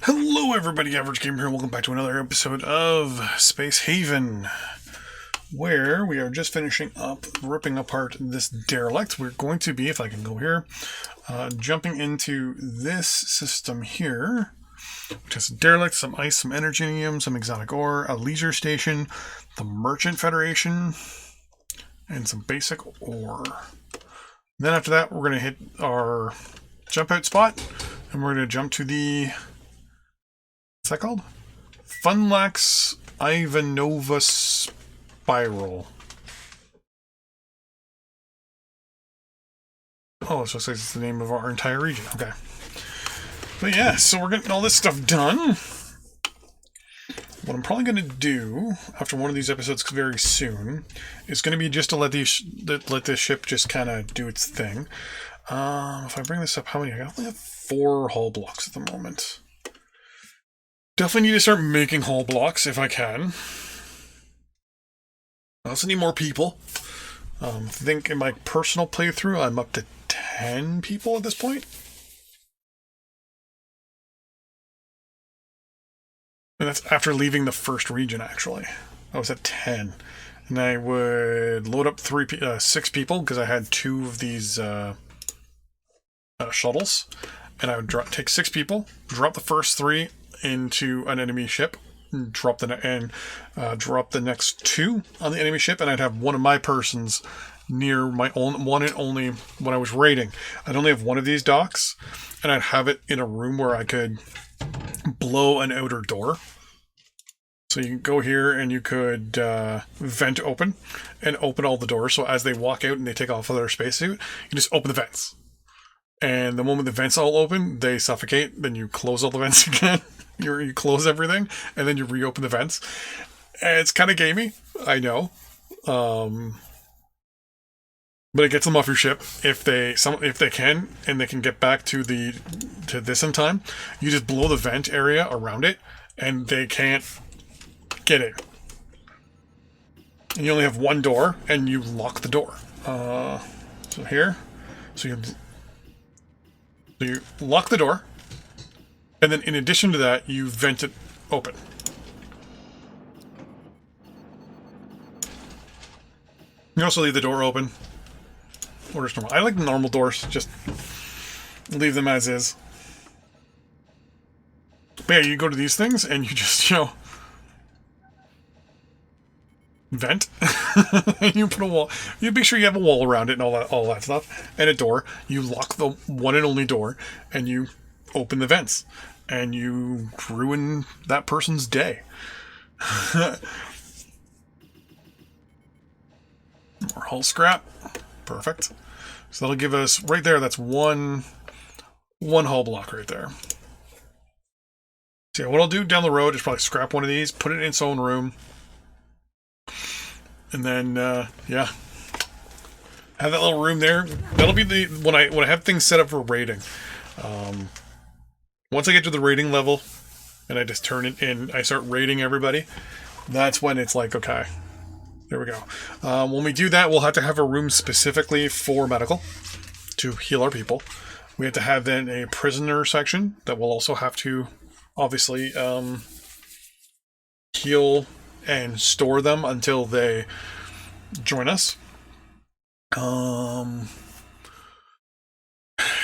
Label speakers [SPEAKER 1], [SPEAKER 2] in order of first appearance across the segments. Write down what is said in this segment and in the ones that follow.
[SPEAKER 1] Hello everybody, Average Gamer here. Welcome back to another episode of Space Haven, where we are just finishing up ripping apart this derelict. We're going to be, if I can go here, jumping into this system here, which has a derelict, some ice, some energium, some exotic ore, a leisure station, the Merchant Federation, and some basic ore. Then after that, we're going to hit our jump out spot, and we're going to jump to the... what's that called? Funlax Ivanova Spiral. Oh, it looks like it's the name of our entire region. Okay. But yeah, so we're getting all this stuff done. What I'm probably going to do after one of these episodes very soon is going to be just to let this ship just kind of do its thing. If I bring this up, how many? I only have 4 hull blocks at the moment. Definitely need to start making hull blocks if I can. I also need more people. I think in my personal playthrough, I'm up to 10 people at this point. And that's after leaving the first region, actually. I was at 10. And I would load up 6 people, because I had 2 of these shuttles. And I would take 6 people, drop the first 3 into an enemy ship, drop the next 2 on the enemy ship, and I'd have one of my persons near my own one and only when I was raiding. I'd only have one of these docks, and I'd have it in a room where I could blow an outer door. So you can go here and you could vent open and open all the doors. So as they walk out and they take off of their spacesuit, you just open the vents. And the moment the vents all open, they suffocate. Then you close all the vents again. You close everything, and then you reopen the vents. And it's kind of gamey, I know. But it gets them off your ship if they can, and they can get back to this in time. You just blow the vent area around it, and they can't get in. And you only have one door, and you lock the door. So here, so you lock the door, and then in addition to that, you vent it open. You also leave the door open. Or just normal. I like normal doors, just leave them as is. But yeah, you go to these things, and you just, vent. And you put a wall. You make sure you have a wall around it and all that stuff. And a door. You lock the one and only door, and you open the vents. And you ruin that person's day. More hull scrap. Perfect. So that'll give us, right there, that's one hull block right there. So yeah, what I'll do down the road is probably scrap one of these, put it in its own room, and then, yeah, have that little room there. That'll be when I have things set up for raiding. Once I get to the raiding level, and I just turn it in, I start raiding everybody, that's when it's like, okay, there we go. When we do that, we'll have to have a room specifically for medical to heal our people. We have to have then a prisoner section that will also have to, obviously, heal and store them until they join us.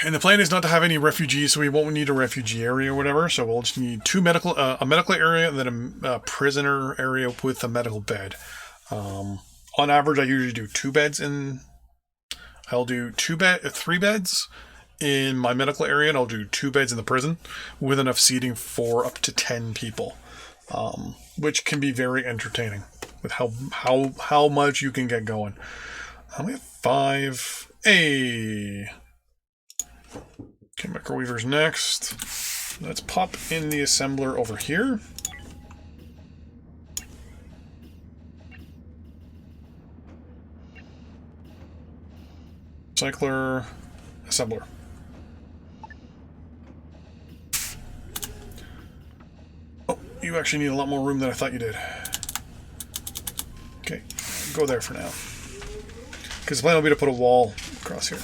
[SPEAKER 1] And the plan is not to have any refugees, so we won't need a refugee area or whatever. So we'll just need a medical area, and then a prisoner area with a medical bed. On average, I usually do 2 beds in. I'll do 3 beds in my medical area, and I'll do 2 beds in the prison with enough seating for up to 10 people, which can be very entertaining with how much you can get going. We have 5. Okay, microweavers next. Let's pop in the assembler over here. Cycler, assembler. Oh, you actually need a lot more room than I thought you did. Okay, go there for now. Because the plan will be to put a wall across here.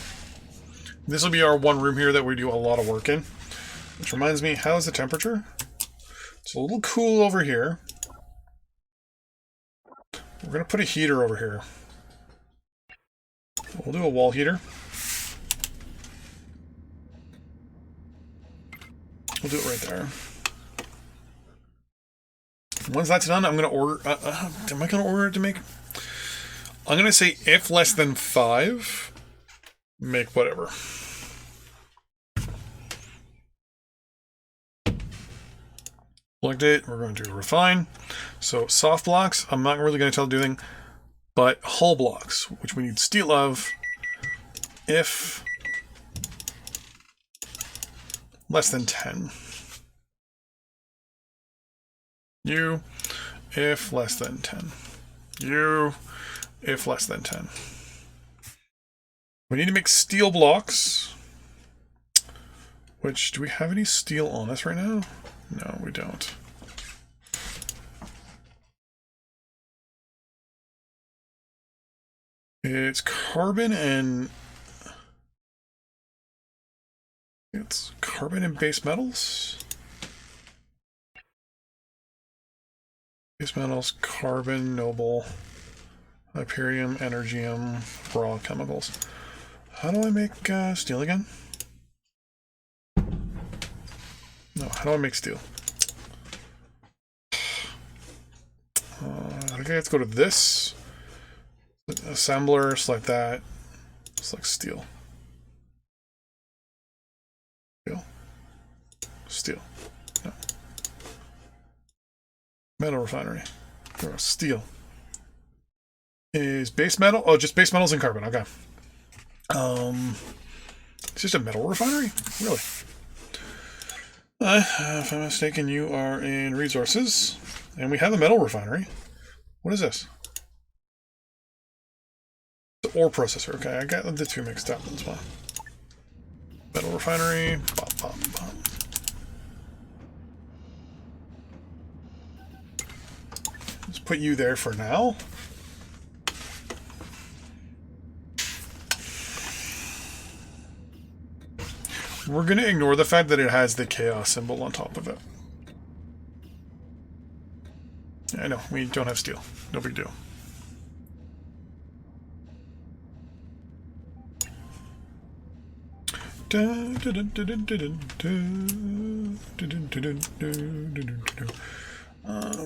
[SPEAKER 1] This will be our one room here that we do a lot of work in. Which reminds me, how's the temperature? It's a little cool over here. We're going to put a heater over here. We'll do a wall heater. We'll do it right there. Once that's done, I'm going to order... am I going to order it to make... I'm going to say if less than 5, make whatever. Select it. We're going to refine. So soft blocks, I'm not really going to tell it to do anything, but hull blocks, which we need steel of, if less than 10. You, if less than 10. You, if less than 10. We need to make steel blocks. Which, do we have any steel on us right now? No, we don't. It's carbon and... It's carbon and base metals? Base metals, carbon, noble, hyperium, energium, raw chemicals. How do I make steel again? No, how do I make steel? Okay, let's go to this. Assembler, select that. Select steel. Steel. Steel. No. Metal refinery. Steel. Is base metal? Oh, just base metals and carbon. Okay. It's just a metal refinery? Really? If I'm mistaken, you are in resources. And we have a metal refinery. What is this? The ore processor. Okay, I got the two mixed up. That's fine. Metal refinery. Bop, bop, bop. Let's put you there for now. We're going to ignore the fact that it has the chaos symbol on top of it. I know, we don't have steel. No big deal.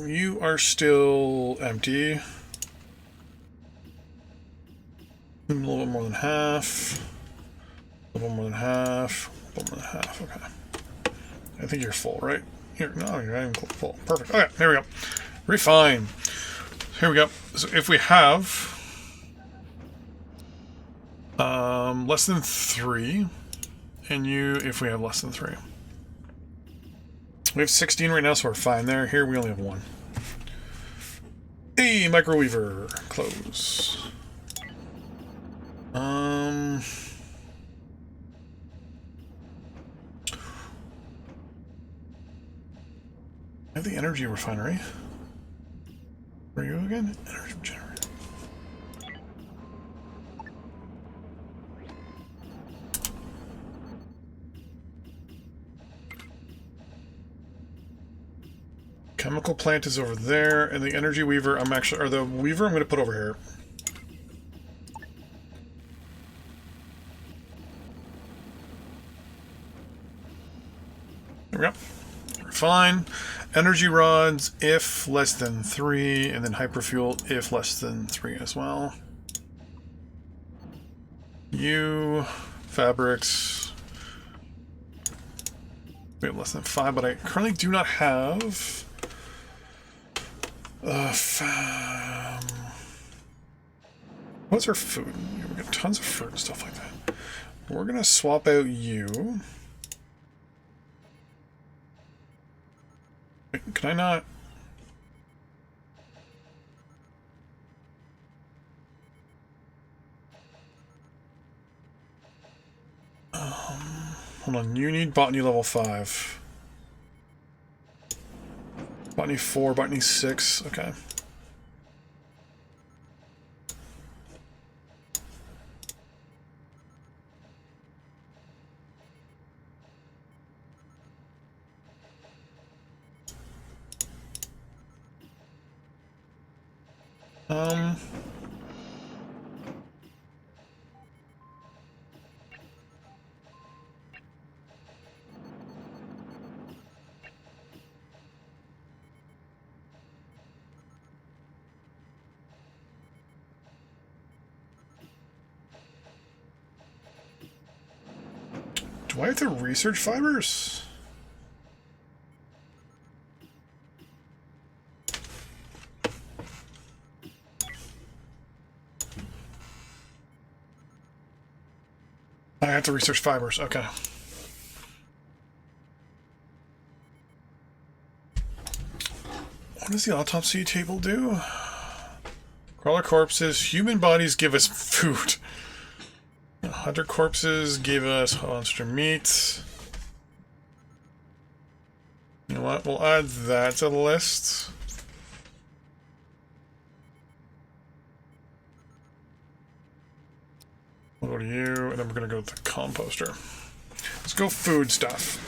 [SPEAKER 1] You are still empty. A little bit more than half. A little more than half. A little more than half. Okay. I think you're full, right? Here, no, you're not even full. Perfect. Okay, here we go. Refine. Here we go. So if we have less than 3, and you, if we have less than 3. We have 16 right now, so we're fine there. Here we only have 1. Hey, microweaver. Close. I have the energy refinery. Where are you again? Energy generator. Chemical plant is over there, and the energy weaver, or the weaver I'm going to put over here. There we go. Fine. Energy rods, if less than 3, and then hyperfuel, if less than 3 as well. You, fabrics. We have less than 5, but I currently do not have... what's our food? We got tons of fruit and stuff like that. We're going to swap out you. Wait, can I not? Hold on, you need botany level 5. Botany 4, botany 6, okay. Um, do I have to research fibers? I have to research fibers, okay. What does the autopsy table do? Crawler corpses, human bodies give us food. Hunter corpses give us monster meat. You know what? We'll add that to the list. We'll go to you, and then we're going to go to the composter. Let's go food stuff.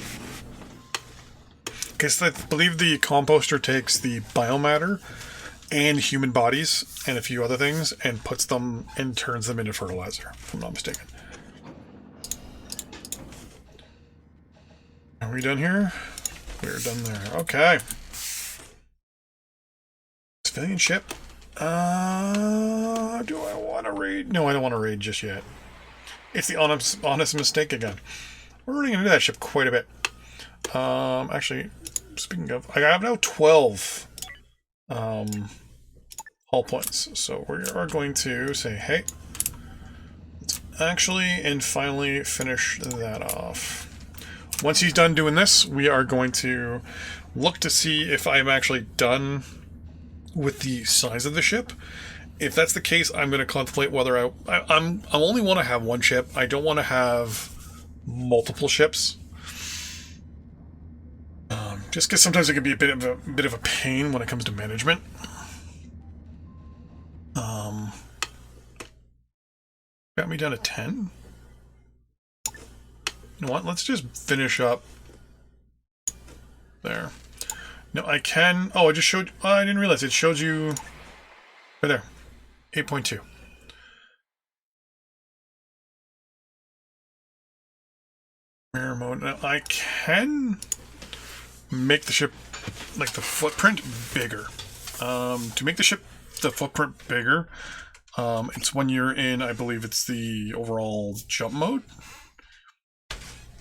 [SPEAKER 1] Okay, so I believe the composter takes the biomatter and human bodies and a few other things and puts them and turns them into fertilizer, if I'm not mistaken. Are we done here? We're done there. Okay. Civilian ship. Do I want to raid? No, I don't want to raid just yet. It's the honest mistake again. We're running into that ship quite a bit. Actually, speaking of, I have now 12 hull points. So we are going to say, hey, let's actually and finally finish that off. Once he's done doing this, we are going to look to see if I'm actually done with the size of the ship. If that's the case, I'm going to contemplate whether I only want to have one ship. I don't want to have multiple ships. Just because sometimes it can be a bit of a pain when it comes to management. Got me down to 10. You know what? Let's just finish up there. No, I can. Oh, I just showed. Oh, I didn't realize it showed you right there. 8.2. Mirror mode. Now I can make the ship, like the footprint, bigger. To make the ship the footprint bigger, it's when you're in, I believe it's the overall jump mode.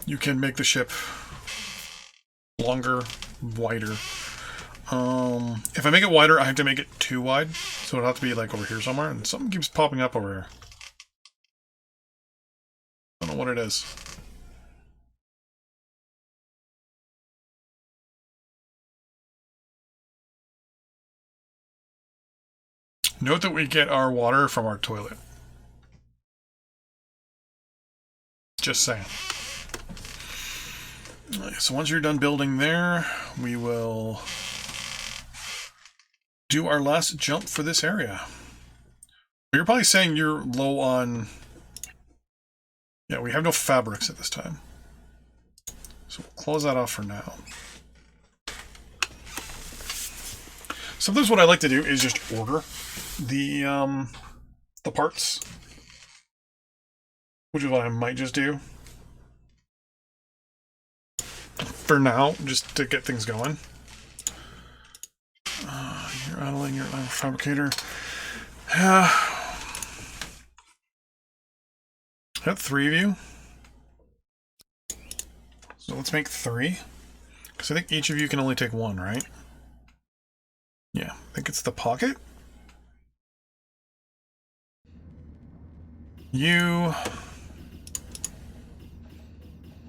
[SPEAKER 1] You can make the ship longer, wider. If I make it wider, I have to make it too wide, so it'll have to be like over here somewhere, and something keeps popping up over here. I don't know what it is. Note that we get our water from our toilet. Just saying. So once you're done building there, we will do our last jump for this area. You're probably saying you're low on... Yeah, we have no fabrics at this time. So we'll close that off for now. Sometimes what I like to do is just order the parts, which is what I might just do for now, just to get things going. You're idling, you're a fabricator. Got 3 of you. So let's make 3. Because I think each of you can only take 1, right? Yeah, I think it's the pocket. You...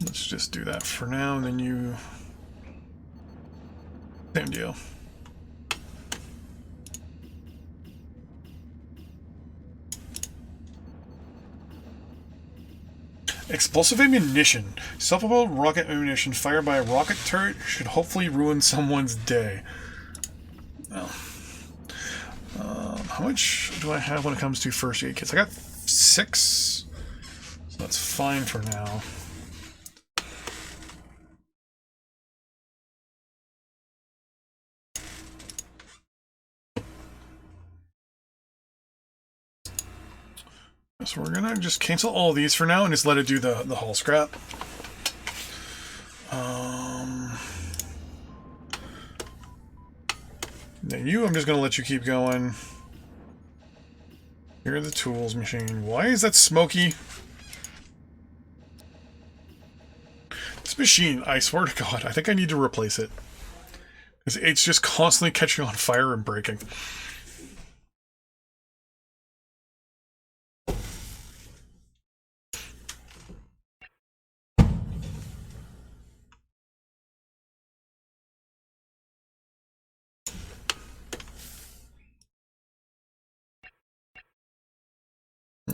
[SPEAKER 1] Let's just do that for now, and then you... Same deal. Explosive ammunition. Self-propelled rocket ammunition fired by a rocket turret should hopefully ruin someone's day. Well, how much do I have when it comes to first aid kits? I got 6, so that's fine for now. So we're gonna just cancel all of these for now and just let it do the hull scrap. Now you, I'm just gonna let you keep going. Here are the tools machine. Why is that smoky? This machine, I swear to God, I think I need to replace it. Because it's just constantly catching on fire and breaking.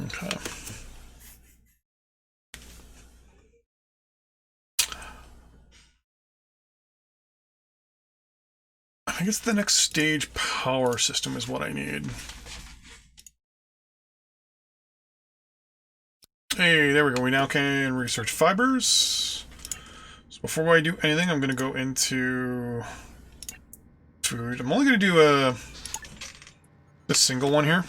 [SPEAKER 1] Okay. I guess the next stage power system is what I need. Hey, there we go. We now can research fibers. So before I do anything, I'm going to go into food. I'm only going to do a single one here.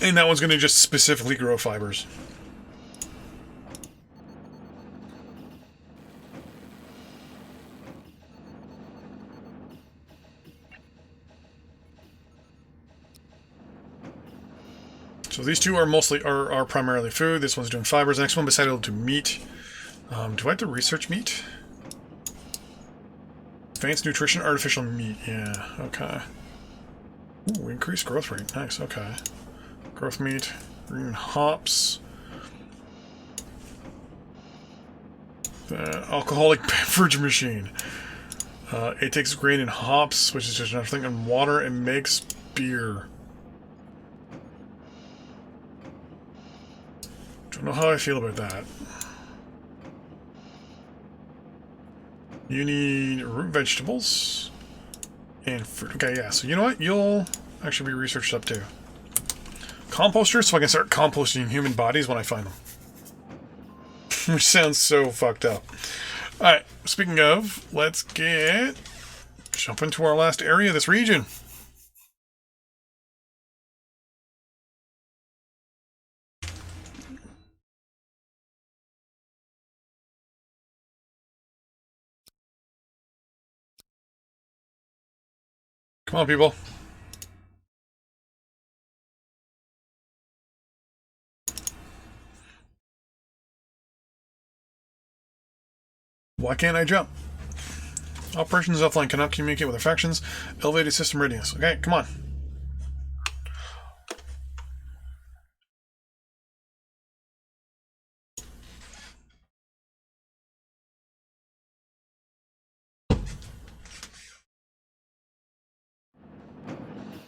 [SPEAKER 1] And that one's going to just specifically grow fibers. So these two are mostly are primarily food. This one's doing fibers. The next one decided to do meat. Do I have to research meat? Advanced nutrition, artificial meat. Yeah, okay. Ooh, increased growth rate. Nice, okay. Growth meat, green hops. The alcoholic beverage machine. It takes grain and hops, which is just another thing, and water, and makes beer. Don't know how I feel about that. You need root vegetables and fruit. Okay, yeah, so you know what? You'll actually be researched up too. Composter, so I can start composting human bodies when I find them. Which sounds so fucked up. Alright, speaking of, let's jump into our last area of this region. Come on, people. Why can't I jump? Operations offline cannot communicate with affections. Elevated system readiness. Okay, come on.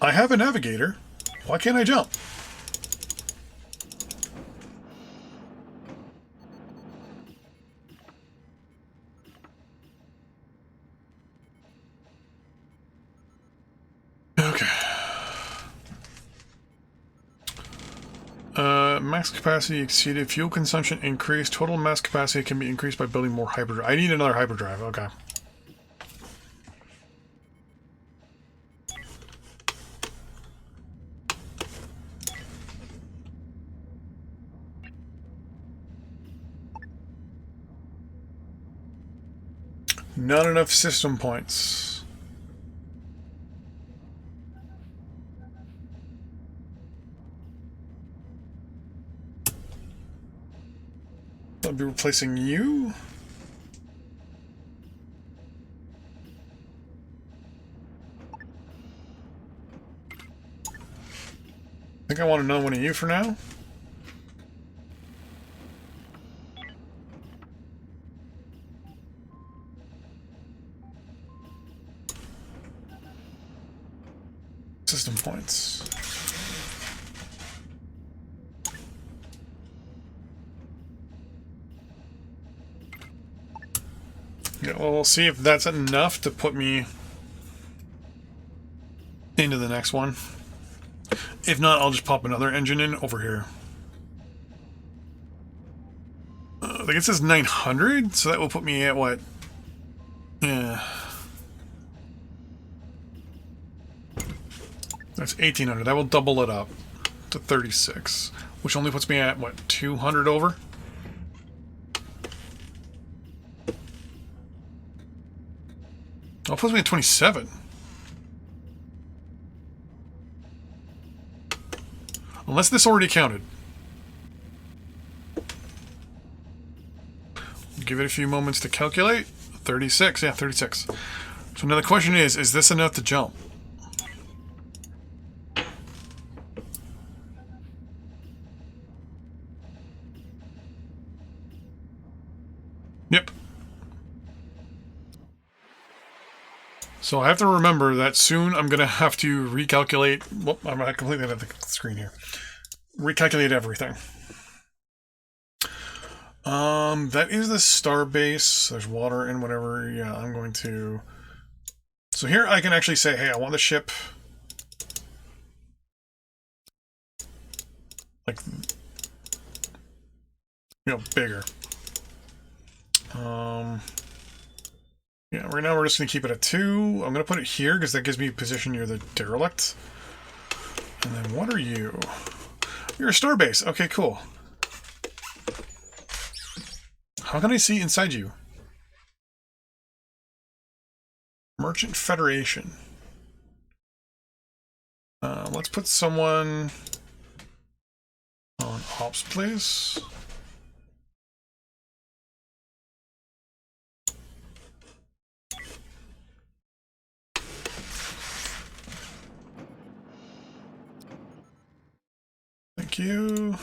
[SPEAKER 1] I have a navigator. Why can't I jump? Okay. Max capacity exceeded. Fuel consumption increased. Total mass capacity can be increased by building more hyperdrive. I need another hyperdrive. Okay. Not enough system points. I'll be replacing you. I think I want to know one of you for now. System points. Yeah, well, we'll see if that's enough to put me into the next one. If not, I'll just pop another engine in over here. I think it says 900, so that will put me at what? Yeah. That's 1,800. That will double it up to 36, which only puts me at, what, 200 over? Oh, it puts me at 27. Unless this already counted. Give it a few moments to calculate. 36, yeah, 36. So now the question is this enough to jump? Yep. So I have to remember that soon I'm going to have to recalculate. Well, I'm going to completely have the screen here. Recalculate everything. That is the star base. There's water and whatever. Yeah, I'm going to... So here I can actually say, hey, I want the ship... like... you know, bigger. Yeah, right now we're just going to keep it at 2. I'm going to put it here because that gives me a position near the derelict. And then what are you? You're a star base. Okay, cool. How can I see inside you? Merchant Federation. Let's put someone on ops, please. Thank you.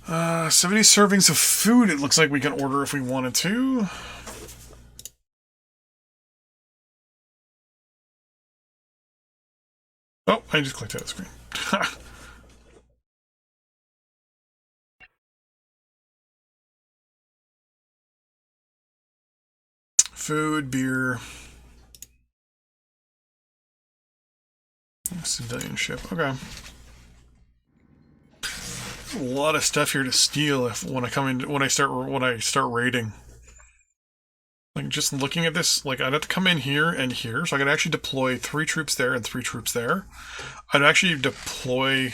[SPEAKER 1] Uh, 70 servings of food it looks like we can order if we wanted to. Oh, I just clicked out the screen. Food, beer. Civilian ship. Okay. A lot of stuff here to steal when I start raiding. Like just looking at this, like I'd have to come in here and here, so I could actually deploy 3 troops there and 3 troops there. I'd actually deploy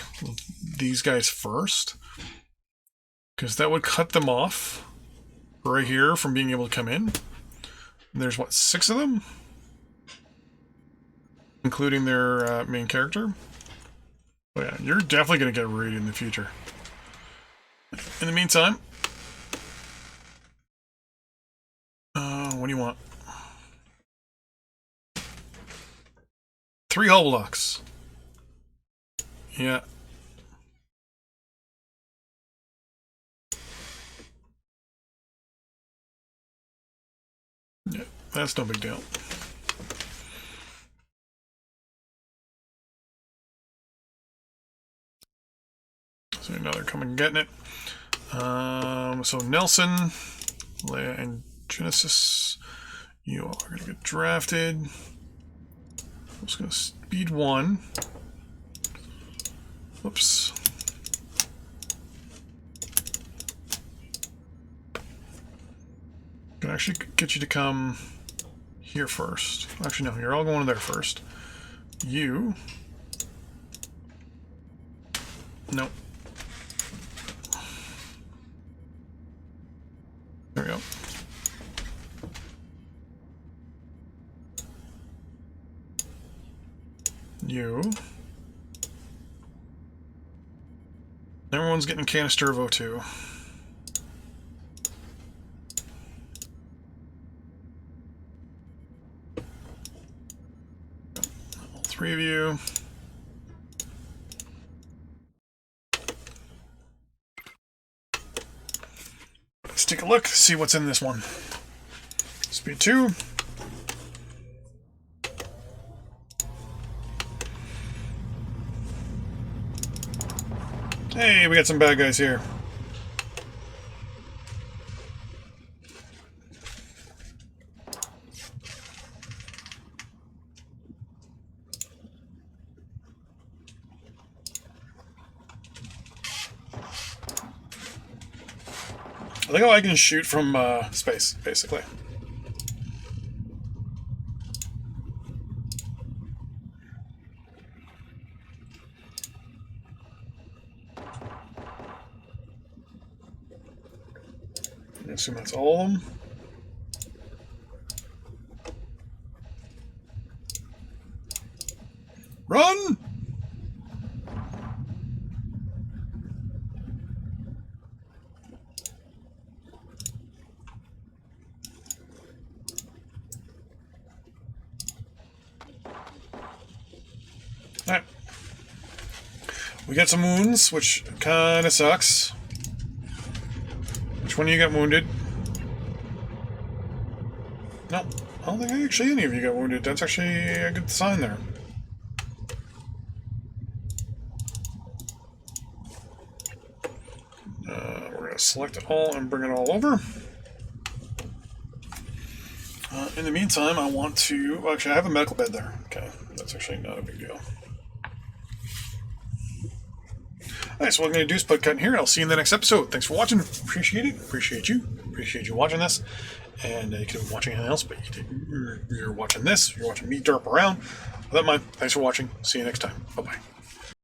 [SPEAKER 1] these guys first, because that would cut them off right here from being able to come in. And there's what, 6 of them, including their main character. But yeah, you're definitely gonna get raided in the future. In the meantime, what do you want? 3 hull blocks. Yeah. Yeah, that's no big deal. So now they're coming and getting it. So Nelson, Leia, and Genesis, you all are going to get drafted. I'm just going to speed 1. Whoops. Can actually get you to come here first. Actually, no, you're all going there first. You. Nope. There we go. You. Everyone's getting canister of O2. All 3 of you. Let's take a look, see what's in this one. Speed 2. Hey, we got some bad guys here. I think I can shoot from space, basically. I assume that's all of them. Run! Alright. We get some wounds, which kind of sucks. Which one of you got wounded? No, I don't think actually any of you got wounded. That's actually a good sign there. We're going to select it all and bring it all over. In the meantime, I want to... Well, actually, I have a medical bed there. Okay, that's actually not a big deal. Alright, so what I'm going to do is put a cut in here, and I'll see you in the next episode. Thanks for watching. Appreciate it. Appreciate you. Appreciate you watching this. And you could be watching anything else, but you're watching this. You're watching me derp around. With that in mind, thanks for watching. See you next time. Bye-bye.